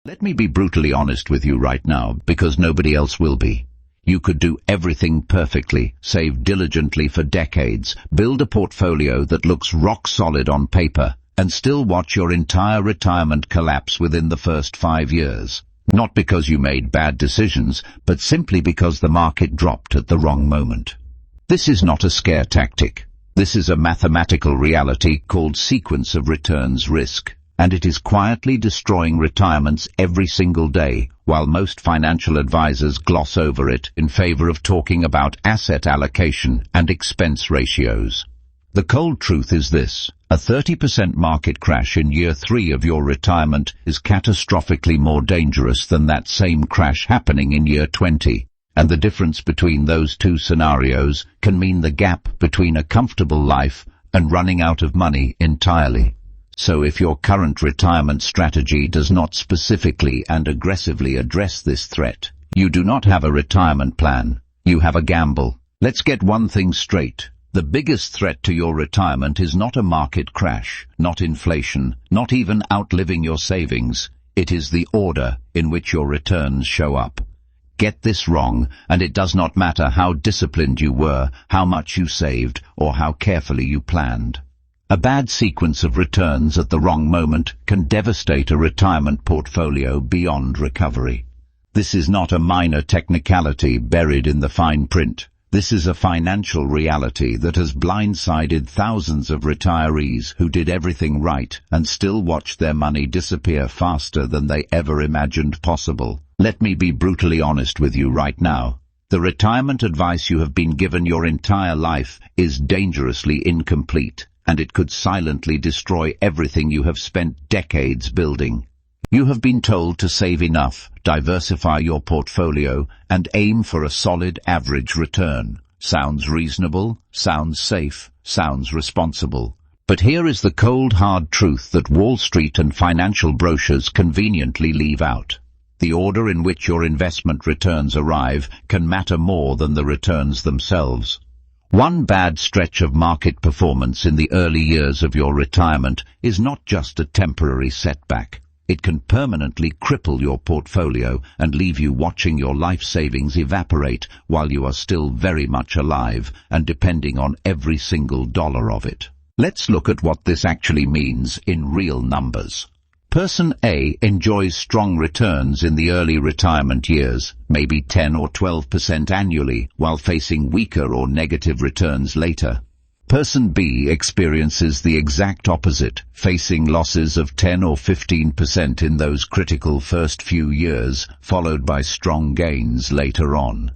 Let me be brutally honest with you right now, because nobody else will be. You could do everything perfectly, save diligently for decades, build a portfolio that looks rock solid on paper, and still watch your entire retirement collapse within the first 5 years. Not because you made bad decisions, but simply because the market dropped at the wrong moment. This is not a scare tactic. This is a mathematical reality called sequence of returns risk, and it is quietly destroying retirements every single day, while most financial advisors gloss over it in favor of talking about asset allocation and expense ratios. The cold truth is this: a 30% market crash in year 3 of your retirement is catastrophically more dangerous than that same crash happening in year 20. And the difference between those two scenarios can mean the gap between a comfortable life and running out of money entirely. So if your current retirement strategy does not specifically and aggressively address this threat, you do not have a retirement plan. You have a gamble. Let's get one thing straight. The biggest threat to your retirement is not a market crash, not inflation, not even outliving your savings. It is the order in which your returns show up. Get this wrong, and it does not matter how disciplined you were, how much you saved, or how carefully you planned. A bad sequence of returns at the wrong moment can devastate a retirement portfolio beyond recovery. This is not a minor technicality buried in the fine print. This is a financial reality that has blindsided thousands of retirees who did everything right and still watched their money disappear faster than they ever imagined possible. Let me be brutally honest with you right now. The retirement advice you have been given your entire life is dangerously incomplete, and it could silently destroy everything you have spent decades building. You have been told to save enough, diversify your portfolio, and aim for a solid average return. Sounds reasonable, sounds safe, sounds responsible. But here is the cold, hard truth that Wall Street and financial brochures conveniently leave out. The order in which your investment returns arrive can matter more than the returns themselves. One bad stretch of market performance in the early years of your retirement is not just a temporary setback. It can permanently cripple your portfolio and leave you watching your life savings evaporate while you are still very much alive and depending on every single dollar of it. Let's look at what this actually means in real numbers. Person A enjoys strong returns in the early retirement years, maybe 10 or 12% annually, while facing weaker or negative returns later. Person B experiences the exact opposite, facing losses of 10 or 15% in those critical first few years, followed by strong gains later on.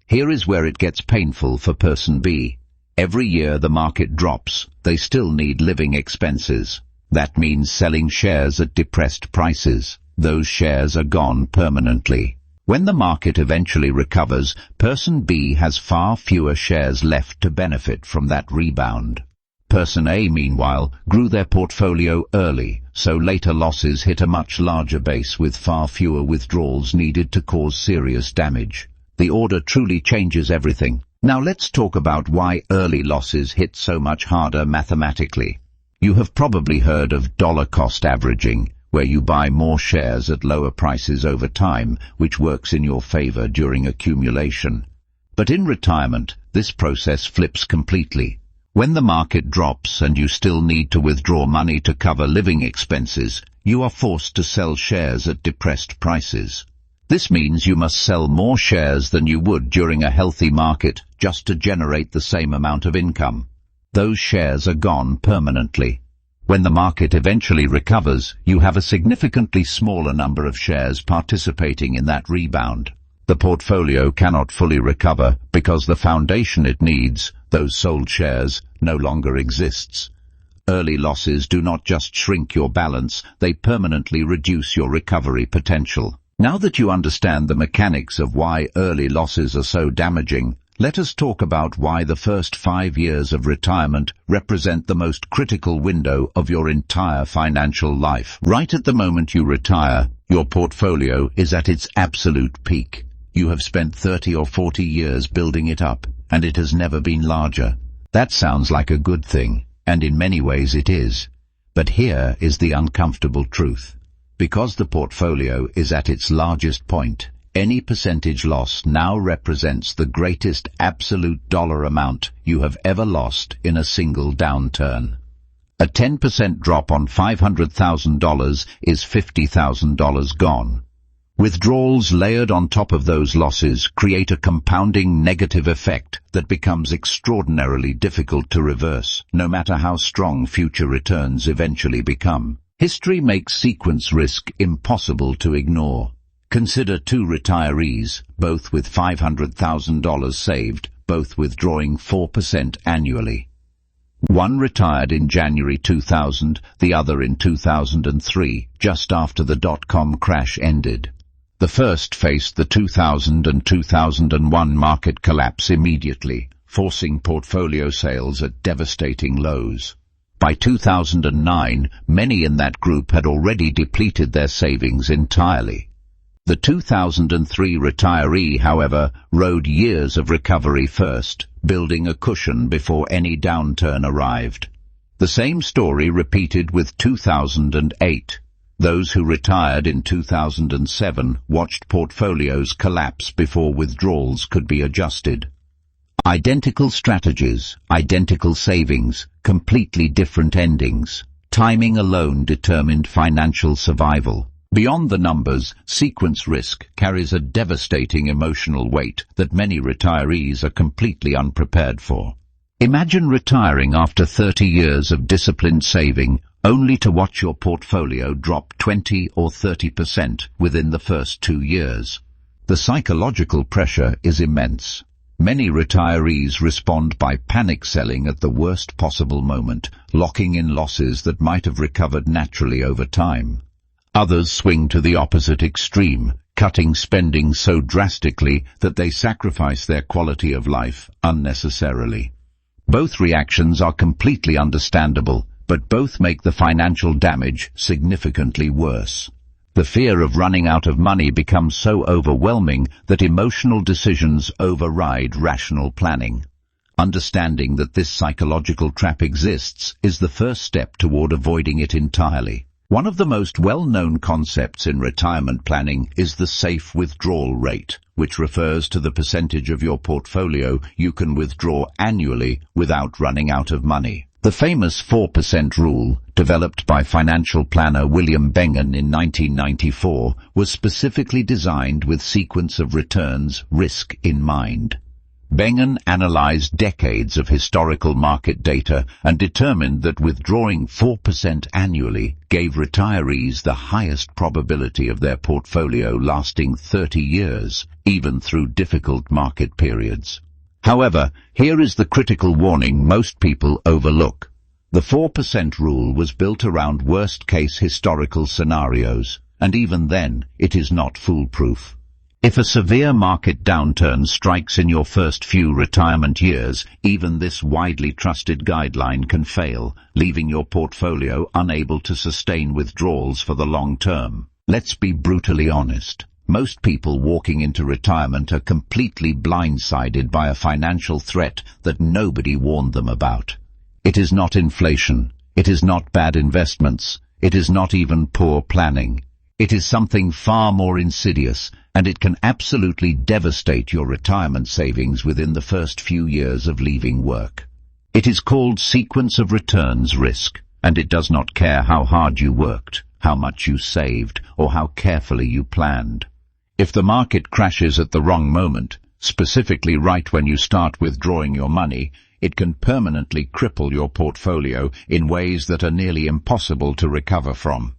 Here is where it gets painful for Person B. Every year the market drops, they still need living expenses. That means selling shares at depressed prices. Those shares are gone permanently. When the market eventually recovers, Person B has far fewer shares left to benefit from that rebound. Person A, meanwhile, grew their portfolio early, so later losses hit a much larger base with far fewer withdrawals needed to cause serious damage. The order truly changes everything. Now let's talk about why early losses hit so much harder mathematically. You have probably heard of dollar cost averaging, where you buy more shares at lower prices over time, which works in your favor during accumulation. But in retirement, this process flips completely. When the market drops and you still need to withdraw money to cover living expenses, you are forced to sell shares at depressed prices. This means you must sell more shares than you would during a healthy market just to generate the same amount of income. Those shares are gone permanently. When the market eventually recovers, you have a significantly smaller number of shares participating in that rebound. The portfolio cannot fully recover because the foundation it needs, those sold shares, no longer exists. Early losses do not just shrink your balance, they permanently reduce your recovery potential. Now that you understand the mechanics of why early losses are so damaging, let us talk about why the first 5 years of retirement represent the most critical window of your entire financial life. Right at the moment you retire, your portfolio is at its absolute peak. You have spent 30 or 40 years building it up, and it has never been larger. That sounds like a good thing, and in many ways it is. But here is the uncomfortable truth. Because the portfolio is at its largest point, any percentage loss now represents the greatest absolute dollar amount you have ever lost in a single downturn. A 10% drop on $500,000 is $50,000 gone. Withdrawals layered on top of those losses create a compounding negative effect that becomes extraordinarily difficult to reverse, no matter how strong future returns eventually become. History makes sequence risk impossible to ignore. Consider two retirees, both with $500,000 saved, both withdrawing 4% annually. One retired in January 2000, the other in 2003, just after the dot-com crash ended. The first faced the 2000 and 2001 market collapse immediately, forcing portfolio sales at devastating lows. By 2009, many in that group had already depleted their savings entirely. The 2003 retiree, however, rode years of recovery first, building a cushion before any downturn arrived. The same story repeated with 2008. Those who retired in 2007 watched portfolios collapse before withdrawals could be adjusted. Identical strategies, identical savings, completely different endings. Timing alone determined financial survival. Beyond the numbers, sequence risk carries a devastating emotional weight that many retirees are completely unprepared for. Imagine retiring after 30 years of disciplined saving, only to watch your portfolio drop 20 or 30% within the first 2 years. The psychological pressure is immense. Many retirees respond by panic selling at the worst possible moment, locking in losses that might have recovered naturally over time. Others swing to the opposite extreme, cutting spending so drastically that they sacrifice their quality of life unnecessarily. Both reactions are completely understandable, but both make the financial damage significantly worse. The fear of running out of money becomes so overwhelming that emotional decisions override rational planning. Understanding that this psychological trap exists is the first step toward avoiding it entirely. One of the most well-known concepts in retirement planning is the safe withdrawal rate, which refers to the percentage of your portfolio you can withdraw annually without running out of money. The famous 4% rule, developed by financial planner William Bengen in 1994, was specifically designed with sequence of returns risk in mind. Bengen analyzed decades of historical market data and determined that withdrawing 4% annually gave retirees the highest probability of their portfolio lasting 30 years, even through difficult market periods. However, here is the critical warning most people overlook. The 4% rule was built around worst-case historical scenarios, and even then, it is not foolproof. If a severe market downturn strikes in your first few retirement years, even this widely trusted guideline can fail, leaving your portfolio unable to sustain withdrawals for the long term. Let's be brutally honest. Most people walking into retirement are completely blindsided by a financial threat that nobody warned them about. It is not inflation. It is not bad investments. It is not even poor planning. It is something far more insidious, and it can absolutely devastate your retirement savings within the first few years of leaving work. It is called sequence of returns risk, and it does not care how hard you worked, how much you saved, or how carefully you planned. If the market crashes at the wrong moment, specifically right when you start withdrawing your money, it can permanently cripple your portfolio in ways that are nearly impossible to recover from.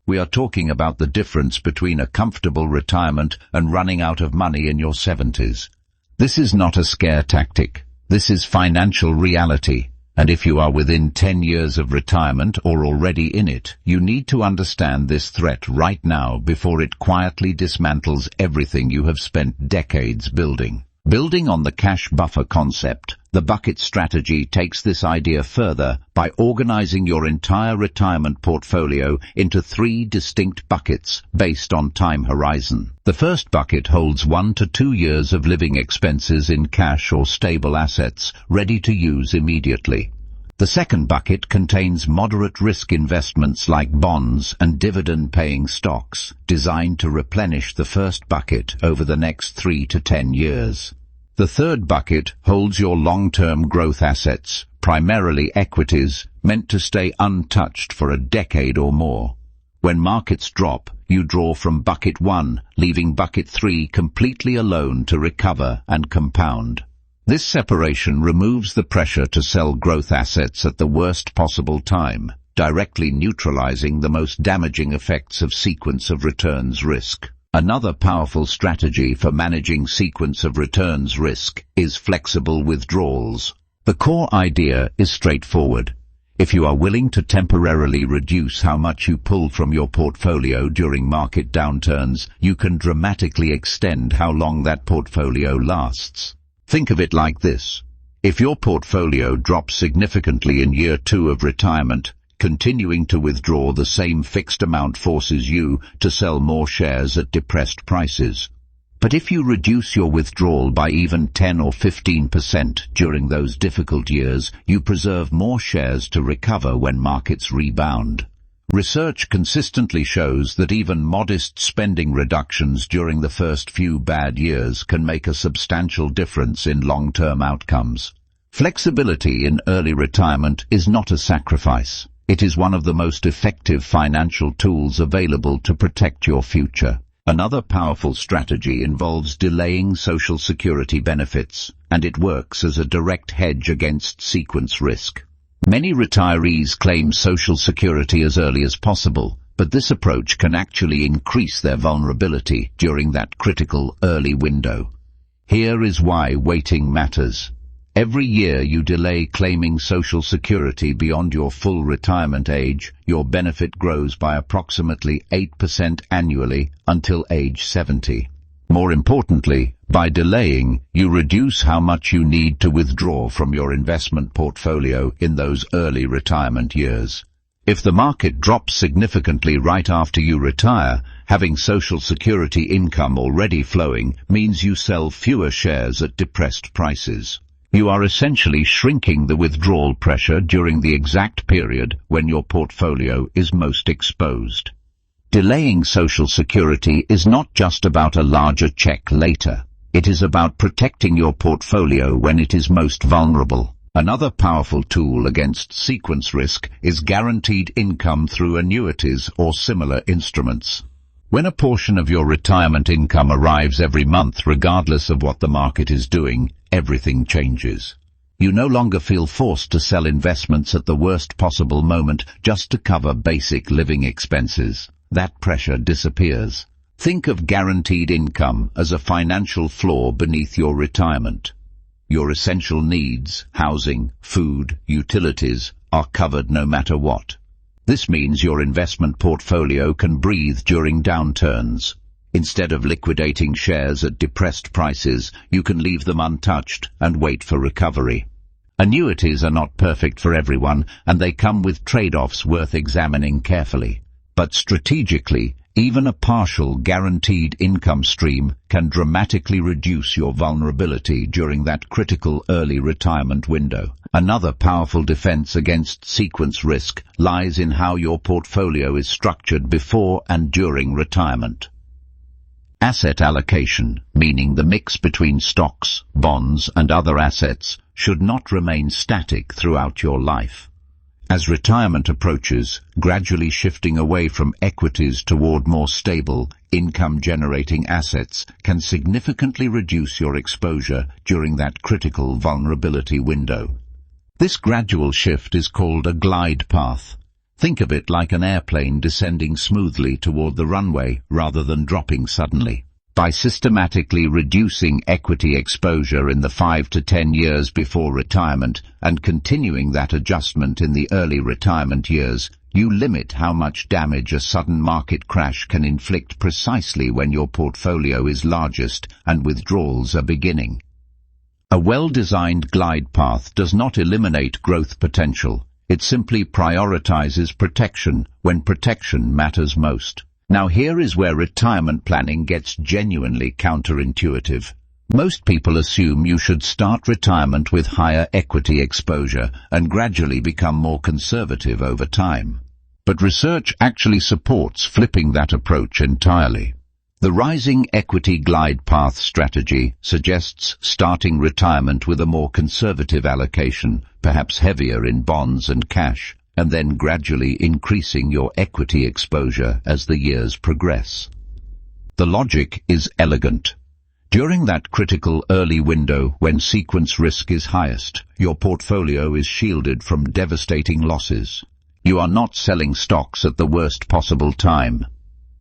We are talking about the difference between a comfortable retirement and running out of money in your 70s. This is not a scare tactic. This is financial reality. And if you are within 10 years of retirement or already in it, you need to understand this threat right now before it quietly dismantles everything you have spent decades building. Building on the cash buffer concept, the bucket strategy takes this idea further by organizing your entire retirement portfolio into 3 distinct buckets based on time horizon. The first bucket holds 1 to 2 years of living expenses in cash or stable assets, ready to use immediately. The second bucket contains moderate risk investments like bonds and dividend-paying stocks, designed to replenish the first bucket over the next 3 to 10 years. The third bucket holds your long-term growth assets, primarily equities, meant to stay untouched for a decade or more. When markets drop, you draw from bucket 1, leaving bucket 3 completely alone to recover and compound. This separation removes the pressure to sell growth assets at the worst possible time, directly neutralizing the most damaging effects of sequence of returns risk. Another powerful strategy for managing sequence of returns risk is flexible withdrawals. The core idea is straightforward. If you are willing to temporarily reduce how much you pull from your portfolio during market downturns, you can dramatically extend how long that portfolio lasts. Think of it like this. If your portfolio drops significantly in year 2 of retirement, continuing to withdraw the same fixed amount forces you to sell more shares at depressed prices. But if you reduce your withdrawal by even 10 or 15% during those difficult years, you preserve more shares to recover when markets rebound. Research consistently shows that even modest spending reductions during the first few bad years can make a substantial difference in long-term outcomes. Flexibility in early retirement is not a sacrifice. It is one of the most effective financial tools available to protect your future. Another powerful strategy involves delaying Social Security benefits, and it works as a direct hedge against sequence risk. Many retirees claim Social Security as early as possible, but this approach can actually increase their vulnerability during that critical early window. Here is why waiting matters. Every year you delay claiming Social Security beyond your full retirement age, your benefit grows by approximately 8% annually until age 70. More importantly, by delaying, you reduce how much you need to withdraw from your investment portfolio in those early retirement years. If the market drops significantly right after you retire, having Social Security income already flowing means you sell fewer shares at depressed prices. You are essentially shrinking the withdrawal pressure during the exact period when your portfolio is most exposed. Delaying Social Security is not just about a larger check later. It is about protecting your portfolio when it is most vulnerable. Another powerful tool against sequence risk is guaranteed income through annuities or similar instruments. When a portion of your retirement income arrives every month regardless of what the market is doing, everything changes. You no longer feel forced to sell investments at the worst possible moment just to cover basic living expenses. That pressure disappears. Think of guaranteed income as a financial floor beneath your retirement. Your essential needs, housing, food, utilities, are covered no matter what. This means your investment portfolio can breathe during downturns. Instead of liquidating shares at depressed prices, you can leave them untouched and wait for recovery. Annuities are not perfect for everyone, and they come with trade-offs worth examining carefully. But strategically, even a partial guaranteed income stream can dramatically reduce your vulnerability during that critical early retirement window. Another powerful defense against sequence risk lies in how your portfolio is structured before and during retirement. Asset allocation, meaning the mix between stocks, bonds, and other assets, should not remain static throughout your life. As retirement approaches, gradually shifting away from equities toward more stable, income-generating assets can significantly reduce your exposure during that critical vulnerability window. This gradual shift is called a glide path. Think of it like an airplane descending smoothly toward the runway rather than dropping suddenly. By systematically reducing equity exposure in the 5 to 10 years before retirement and continuing that adjustment in the early retirement years, you limit how much damage a sudden market crash can inflict precisely when your portfolio is largest and withdrawals are beginning. A well-designed glide path does not eliminate growth potential. It simply prioritizes protection when protection matters most. Now here is where retirement planning gets genuinely counterintuitive. Most people assume you should start retirement with higher equity exposure and gradually become more conservative over time. But research actually supports flipping that approach entirely. The rising equity glide path strategy suggests starting retirement with a more conservative allocation, perhaps heavier in bonds and cash, and then gradually increasing your equity exposure as the years progress. The logic is elegant. During that critical early window when sequence risk is highest, your portfolio is shielded from devastating losses. You are not selling stocks at the worst possible time.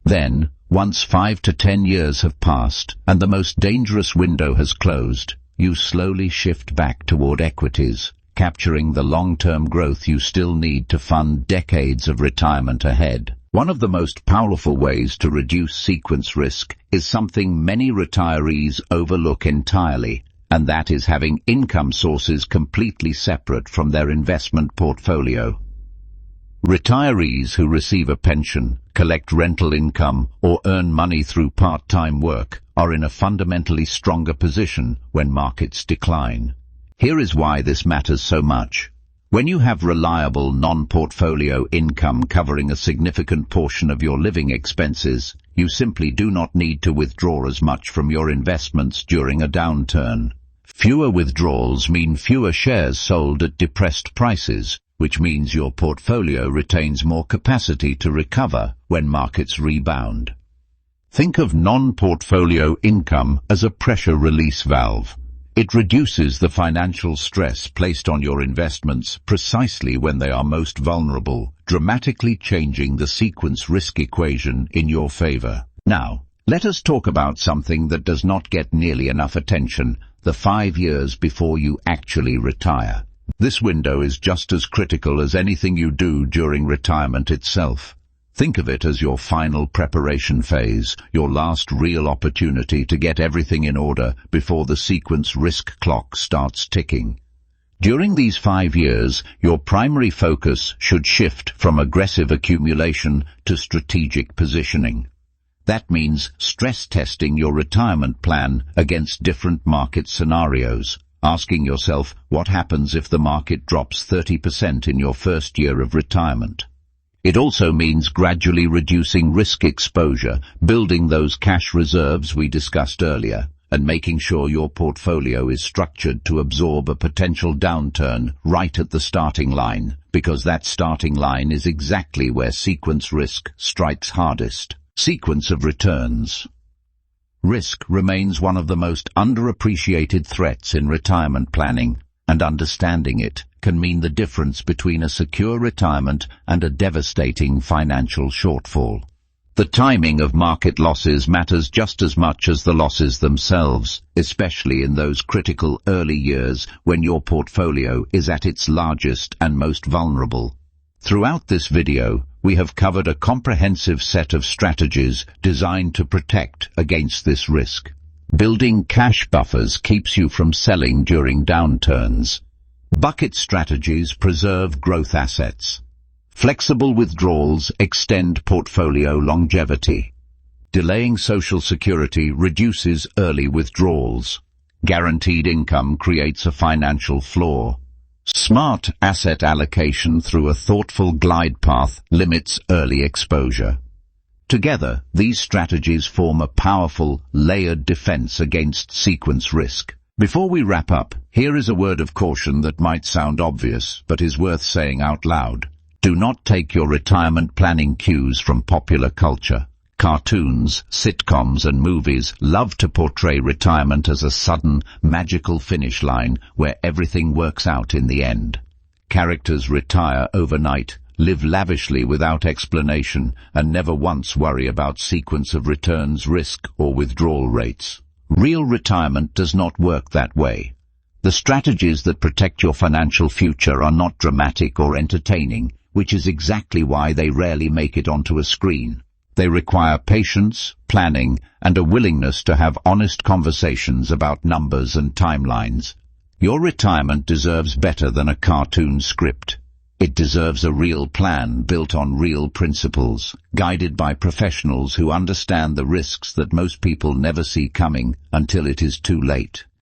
Then, once 5 to 10 years have passed and the most dangerous window has closed, you slowly shift back toward equities, capturing the long-term growth you still need to fund decades of retirement ahead. One of the most powerful ways to reduce sequence risk is something many retirees overlook entirely, and that is having income sources completely separate from their investment portfolio. Retirees who receive a pension, collect rental income, or earn money through part-time work are in a fundamentally stronger position when markets decline. Here is why this matters so much. When you have reliable non-portfolio income covering a significant portion of your living expenses, you simply do not need to withdraw as much from your investments during a downturn. Fewer withdrawals mean fewer shares sold at depressed prices, which means your portfolio retains more capacity to recover when markets rebound. Think of non-portfolio income as a pressure release valve. It reduces the financial stress placed on your investments precisely when they are most vulnerable, dramatically changing the sequence risk equation in your favor. Now, let us talk about something that does not get nearly enough attention, the 5 years before you actually retire. This window is just as critical as anything you do during retirement itself. Think of it as your final preparation phase, your last real opportunity to get everything in order before the sequence risk clock starts ticking. During these 5 years, your primary focus should shift from aggressive accumulation to strategic positioning. That means stress testing your retirement plan against different market scenarios, asking yourself what happens if the market drops 30% in your first year of retirement. It also means gradually reducing risk exposure, building those cash reserves we discussed earlier, and making sure your portfolio is structured to absorb a potential downturn right at the starting line, because that starting line is exactly where sequence risk strikes hardest. Sequence of returns. Risk remains one of the most underappreciated threats in retirement planning, and understanding it can mean the difference between a secure retirement and a devastating financial shortfall. The timing of market losses matters just as much as the losses themselves, especially in those critical early years when your portfolio is at its largest and most vulnerable. Throughout this video, we have covered a comprehensive set of strategies designed to protect against this risk. Building cash buffers keeps you from selling during downturns. Bucket strategies preserve growth assets. Flexible withdrawals extend portfolio longevity. Delaying Social Security reduces early withdrawals. Guaranteed income creates a financial floor. Smart asset allocation through a thoughtful glide path limits early exposure. Together, these strategies form a powerful, layered defense against sequence risk. Before we wrap up, here is a word of caution that might sound obvious, but is worth saying out loud. Do not take your retirement planning cues from popular culture. Cartoons, sitcoms, and movies love to portray retirement as a sudden, magical finish line where everything works out in the end. Characters retire overnight, live lavishly without explanation, and never once worry about sequence of returns, risk, or withdrawal rates. Real retirement does not work that way. The strategies that protect your financial future are not dramatic or entertaining, which is exactly why they rarely make it onto a screen. They require patience, planning, and a willingness to have honest conversations about numbers and timelines. Your retirement deserves better than a cartoon script. It deserves a real plan built on real principles, guided by professionals who understand the risks that most people never see coming until it is too late.